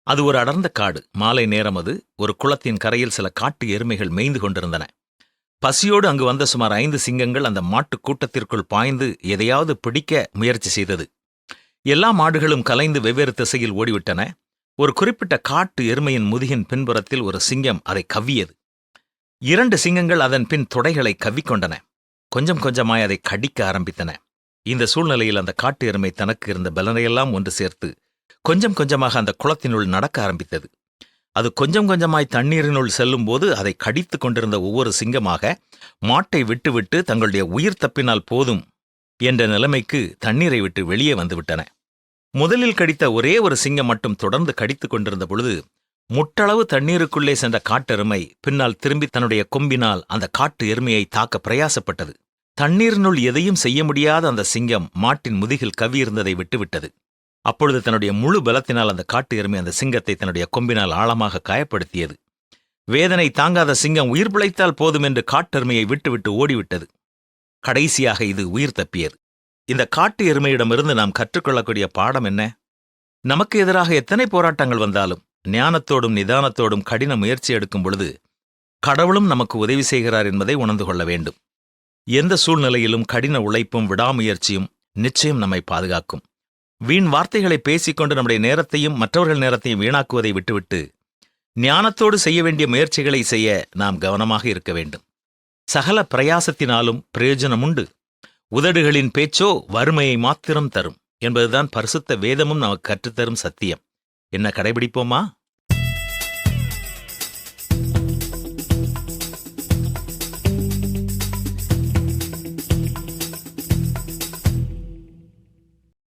அது ஒரு அடர்ந்த காடு. மாலை நேரம் அது. ஒரு குளத்தின் கரையில் சில காட்டு எருமைகள் மேய்ந்து கொண்டிருந்தன. பசியோடு அங்கு வந்த சுமார் 5 சிங்கங்கள் அந்த மாட்டுக் கூட்டத்திற்குள் பாய்ந்து எதையாவது பிடிக்க முயற்சி செய்தது. எல்லா மாடுகளும் கலைந்து வெவ்வேறு திசையில் ஓடிவிட்டன. ஒரு குறிப்பிட்ட காட்டு எருமையின் முதுகின் பின்புறத்தில் ஒரு சிங்கம் அதை கவ்வியது. 2 சிங்கங்கள் அதன் பின் தொடைகளை கவ்விக்கொண்டன. கொஞ்சம் கொஞ்சமாய் அதை கடிக்க ஆரம்பித்தன. இந்த சூழ்நிலையில் அந்த காட்டு எருமை தனக்கு இருந்த பலனையெல்லாம் ஒன்று சேர்த்து கொஞ்சம் கொஞ்சமாக அந்த குளத்தினுள் நடக்க ஆரம்பித்தது. அது கொஞ்சம் கொஞ்சமாய் தண்ணீரினுள் செல்லும் போது அதை கடித்து கொண்டிருந்த ஒவ்வொரு சிங்கமாக மாட்டை விட்டுவிட்டு தங்களுடைய உயிர் தப்பினால் போதும் என்ற நிலைமைக்கு தண்ணீரை விட்டு வெளியே வந்துவிட்டன. முதலில் கடித்த ஒரே ஒரு சிங்கம் மட்டும் தொடர்ந்து கடித்துக் கொண்டிருந்த பொழுது முட்டளவு தண்ணீருக்குள்ளே சென்ற காட்டெருமை பின்னால் திரும்பி தன்னுடைய கொம்பினால் அந்த காட்டு எருமையை தாக்க பிரயாசப்பட்டது. தண்ணீரினுள் எதையும் செய்ய முடியாத அந்த சிங்கம் மாட்டின் முதுகில் கவ்வியிருந்ததை விட்டுவிட்டது. அப்பொழுது தன்னுடைய முழு பலத்தினால் அந்த காட்டு எருமை அந்த சிங்கத்தை தன்னுடைய கொம்பினால் ஆழமாக காயப்படுத்தியது. வேதனை தாங்காத சிங்கம் உயிர் பிழைத்தால் போதும் என்று காட்டெருமையை விட்டுவிட்டு ஓடிவிட்டது. கடைசியாக இது உயிர் தப்பியது. இந்த காட்டு எருமையிடமிருந்து நாம் கற்றுக்கொள்ளக்கூடிய பாடம் என்ன? நமக்கு எதிராக எத்தனை போராட்டங்கள் வந்தாலும் ஞானத்தோடும் நிதானத்தோடும் கடின முயற்சி எடுக்கும் பொழுது கடவுளும் நமக்கு உதவி செய்கிறார் என்பதை உணர்ந்து கொள்ள வேண்டும். எந்த சூழ்நிலையிலும் கடின உழைப்பும் விடாமுயற்சியும் நிச்சயம் நம்மை பாதுகாக்கும். வீண் வார்த்தைகளை பேசிக்கொண்டு நம்முடைய நேரத்தையும் மற்றவர்கள் நேரத்தையும் வீணாக்குவதை விட்டுவிட்டு ஞானத்தோடு செய்ய வேண்டிய முயற்சிகளை செய்ய நாம் கவனமாக இருக்க வேண்டும். சகல பிரயாசத்தினாலும் பிரயோஜனமுண்டு, உதடுகளின் பேச்சோ வறுமையை மாத்திரம் தரும் என்பதுதான் பரிசுத்த வேதமும் நமக்கு கற்றுத்தரும் சத்தியம். என்ன, கடைபிடிப்போமா?